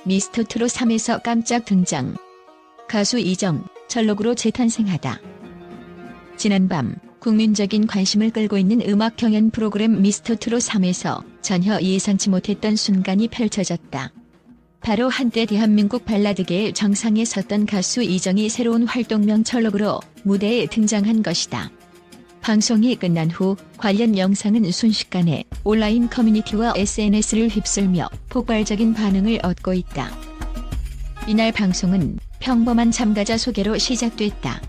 미스터트롯 3에서 깜짝 등장. 가수 이정, 철록으로 재탄생하다. 지난밤 국민적인 관심을 끌고 있는 음악 경연 프로그램 미스터트롯 3에서 전혀 예상치 못했던 순간이 펼쳐졌다. 바로 한때 대한민국 발라드계의 정상에 섰던 가수 이정이 새로운 활동명 철록으로 무대에 등장한 것이다. 방송이 끝난 후 관련 영상은 순식간에 온라인 커뮤니티와 SNS를 휩쓸며 폭발적인 반응을 얻고 있다. 이날 방송은 평범한 참가자 소개로 시작됐다.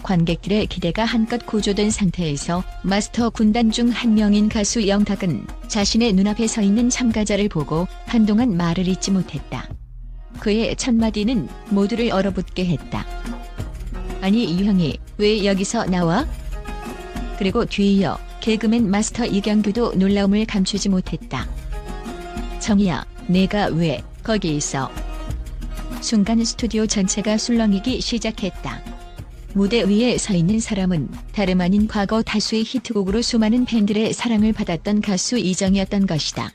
관객들의 기대가 한껏 고조된 상태에서 마스터 군단 중 한 명인 가수 영탁은 자신의 눈앞에 서 있는 참가자를 보고 한동안 말을 잇지 못했다. 그의 첫 마디는 모두를 얼어붙게 했다. 아니 이 형이 왜 여기서 나와? 그리고 뒤이어 개그맨 마스터 이경규도 놀라움을 감추지 못했다. 정이야, 내가 왜 거기 있어? 순간 스튜디오 전체가 술렁이기 시작했다. 무대 위에 서 있는 사람은 다름 아닌 과거 다수의 히트곡으로 수많은 팬들의 사랑을 받았던 가수 이정이었던 것이다.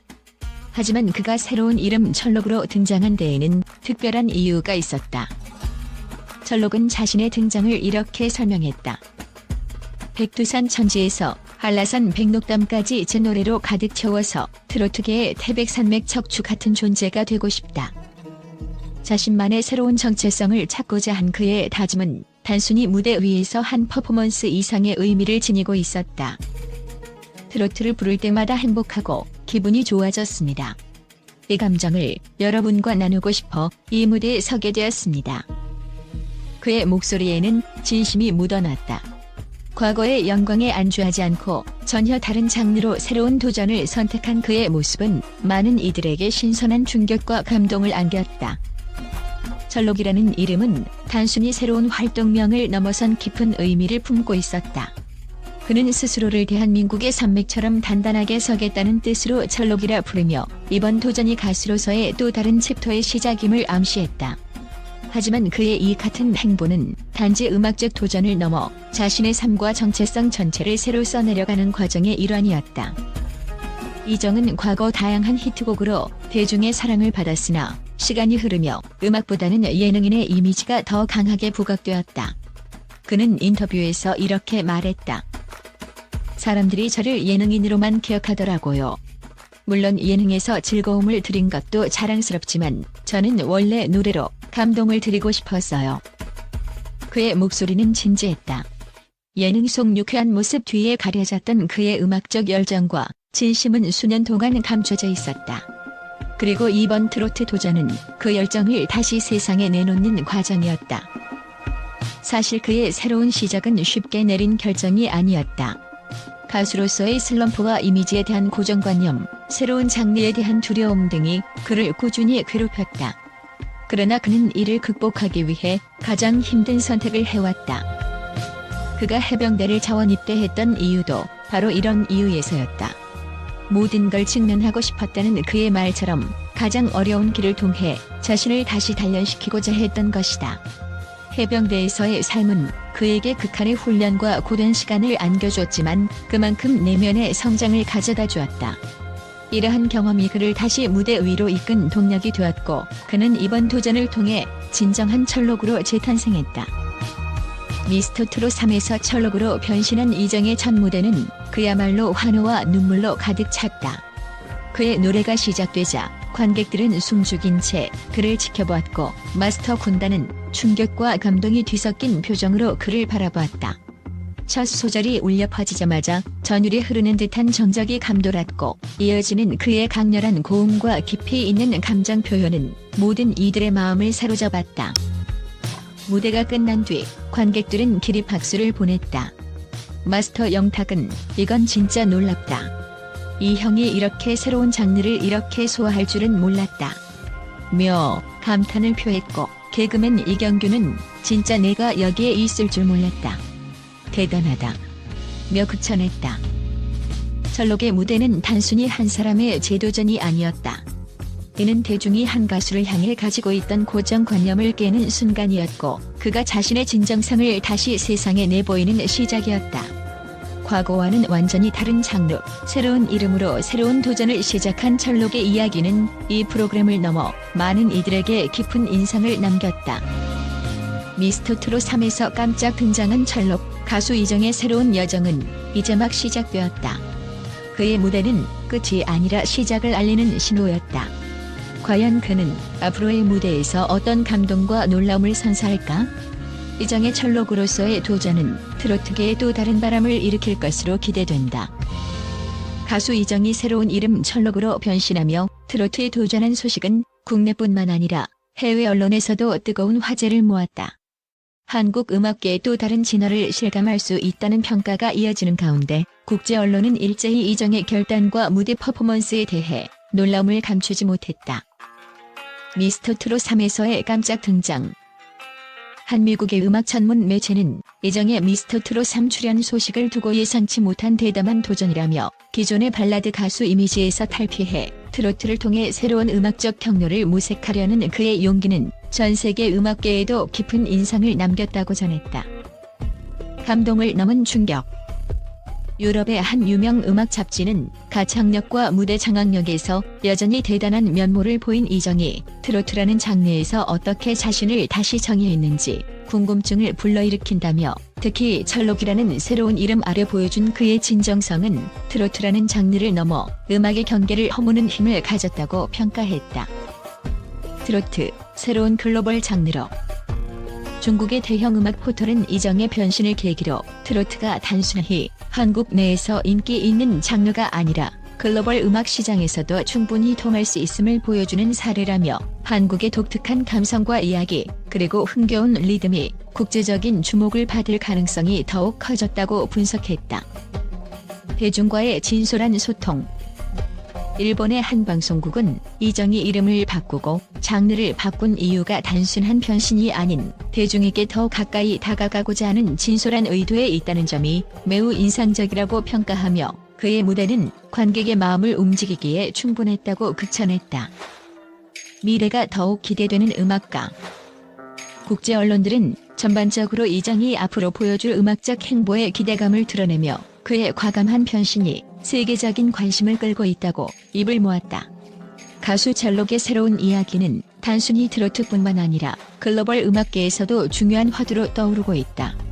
하지만 그가 새로운 이름 철록으로 등장한 데에는 특별한 이유가 있었다. 철록은 자신의 등장을 이렇게 설명했다. 백두산 천지에서 한라산 백록담까지 제 노래로 가득 채워서 트로트계의 태백산맥 척추 같은 존재가 되고 싶다. 자신만의 새로운 정체성을 찾고자 한 그의 다짐은 단순히 무대 위에서 한 퍼포먼스 이상의 의미를 지니고 있었다. 트로트를 부를 때마다 행복하고 기분이 좋아졌습니다. 이 감정을 여러분과 나누고 싶어 이 무대에 서게 되었습니다. 그의 목소리에는 진심이 묻어났다. 과거의 영광에 안주하지 않고 전혀 다른 장르로 새로운 도전을 선택한 그의 모습은 많은 이들에게 신선한 충격과 감동을 안겼다. 철록이라는 이름은 단순히 새로운 활동명을 넘어선 깊은 의미를 품고 있었다. 그는 스스로를 대한민국의 산맥처럼 단단하게 서겠다는 뜻으로 철록이라 부르며 이번 도전이 가수로서의 또 다른 챕터의 시작임을 암시했다. 하지만 그의 이 같은 행보는 단지 음악적 도전을 넘어 자신의 삶과 정체성 전체를 새로 써내려가는 과정의 일환이었다. 이정은 과거 다양한 히트곡으로 대중의 사랑을 받았으나 시간이 흐르며 음악보다는 예능인의 이미지가 더 강하게 부각되었다. 그는 인터뷰에서 이렇게 말했다. 사람들이 저를 예능인으로만 기억하더라고요. 물론 예능에서 즐거움을 드린 것도 자랑스럽지만 저는 원래 노래로 감동을 드리고 싶었어요. 그의 목소리는 진지했다. 예능 속 유쾌한 모습 뒤에 가려졌던 그의 음악적 열정과 진심은 수년 동안 감춰져 있었다. 그리고 이번 트로트 도전은 그 열정을 다시 세상에 내놓는 과정이었다. 사실 그의 새로운 시작은 쉽게 내린 결정이 아니었다. 가수로서의 슬럼프와 이미지에 대한 고정관념, 새로운 장르에 대한 두려움 등이 그를 꾸준히 괴롭혔다. 그러나 그는 이를 극복하기 위해 가장 힘든 선택을 해왔다. 그가 해병대를 자원 입대했던 이유도 바로 이런 이유에서였다. 모든 걸 직면하고 싶었다는 그의 말처럼 가장 어려운 길을 통해 자신을 다시 단련시키고자 했던 것이다. 해병대에서의 삶은 그에게 극한의 훈련과 고된 시간을 안겨줬지만 그만큼 내면의 성장을 가져다 주었다. 이러한 경험이 그를 다시 무대 위로 이끈 동력이 되었고 그는 이번 도전을 통해 진정한 철록으로 재탄생했다. 미스터트롯 3에서 철록으로 변신한 이정의 첫 무대는 그야말로 환호와 눈물로 가득 찼다. 그의 노래가 시작되자 관객들은 숨죽인 채 그를 지켜보았고 마스터 군단은 충격과 감동이 뒤섞인 표정으로 그를 바라보았다. 첫 소절이 울려 퍼지자마자 전율이 흐르는 듯한 정적이 감돌았고 이어지는 그의 강렬한 고음과 깊이 있는 감정 표현은 모든 이들의 마음을 사로잡았다. 무대가 끝난 뒤 관객들은 기립박수를 보냈다. 마스터 영탁은 이건 진짜 놀랍다. 이 형이 이렇게 새로운 장르를 이렇게 소화할 줄은 몰랐다. 며 감탄을 표했고 개그맨 이경규는 진짜 내가 여기에 있을 줄 몰랐다. 대단하다. 며 극찬했다. 철록의 무대는 단순히 한 사람의 재도전이 아니었다. 이는 대중이 한 가수를 향해 가지고 있던 고정관념을 깨는 순간이었고 그가 자신의 진정성을 다시 세상에 내보이는 시작이었다. 과거와는 완전히 다른 장르, 새로운 이름으로 새로운 도전을 시작한 철록의 이야기는 이 프로그램을 넘어 많은 이들에게 깊은 인상을 남겼다. 미스터트롯 3에서 깜짝 등장한 철록, 가수 이정의 새로운 여정은 이제 막 시작되었다. 그의 무대는 끝이 아니라 시작을 알리는 신호였다. 과연 그는 앞으로의 무대에서 어떤 감동과 놀라움을 선사할까? 이정의 철록으로서의 도전은 트로트계에 또 다른 바람을 일으킬 것으로 기대된다. 가수 이정이 새로운 이름 철록으로 변신하며 트로트에 도전한 소식은 국내뿐만 아니라 해외 언론에서도 뜨거운 화제를 모았다. 한국 음악계의 또 다른 진화를 실감할 수 있다는 평가가 이어지는 가운데 국제 언론은 일제히 이정의 결단과 무대 퍼포먼스에 대해 놀라움을 감추지 못했다. 미스터트롯 3에서의 깜짝 등장. 한 미국의 음악 전문 매체는 이정의 미스터트롯 3 출연 소식을 두고 예상치 못한 대담한 도전이라며 기존의 발라드 가수 이미지에서 탈피해 트로트를 통해 새로운 음악적 경로를 모색하려는 그의 용기는 전 세계 음악계에도 깊은 인상을 남겼다고 전했다. 감동을 넘은 충격. 유럽의 한 유명 음악 잡지는 가창력과 무대 장악력에서 여전히 대단한 면모를 보인 이정이 트로트라는 장르에서 어떻게 자신을 다시 정의했는지 궁금증을 불러일으킨다며 특히 철록이라는 새로운 이름 아래 보여준 그의 진정성은 트로트라는 장르를 넘어 음악의 경계를 허무는 힘을 가졌다고 평가했다. 트로트, 새로운 글로벌 장르로. 중국의 대형 음악 포털은 이정의 변신을 계기로 트로트가 단순히 한국 내에서 인기 있는 장르가 아니라 글로벌 음악 시장에서도 충분히 통할 수 있음을 보여주는 사례라며 한국의 독특한 감성과 이야기 그리고 흥겨운 리듬이 국제적인 주목을 받을 가능성이 더욱 커졌다고 분석했다. 대중과의 진솔한 소통. 일본의 한 방송국은 이정이 이름을 바꾸고 장르를 바꾼 이유가 단순한 변신이 아닌 대중에게 더 가까이 다가가고자 하는 진솔한 의도에 있다는 점이 매우 인상적이라고 평가하며 그의 무대는 관객의 마음을 움직이기에 충분했다고 극찬했다. 미래가 더욱 기대되는 음악가. 국제 언론들은 전반적으로 이정이 앞으로 보여줄 음악적 행보에 기대감을 드러내며 그의 과감한 변신이 세계적인 관심을 끌고 있다고 입을 모았다. 가수 철록의 새로운 이야기는 단순히 트로트뿐만 아니라 글로벌 음악계에서도 중요한 화두로 떠오르고 있다.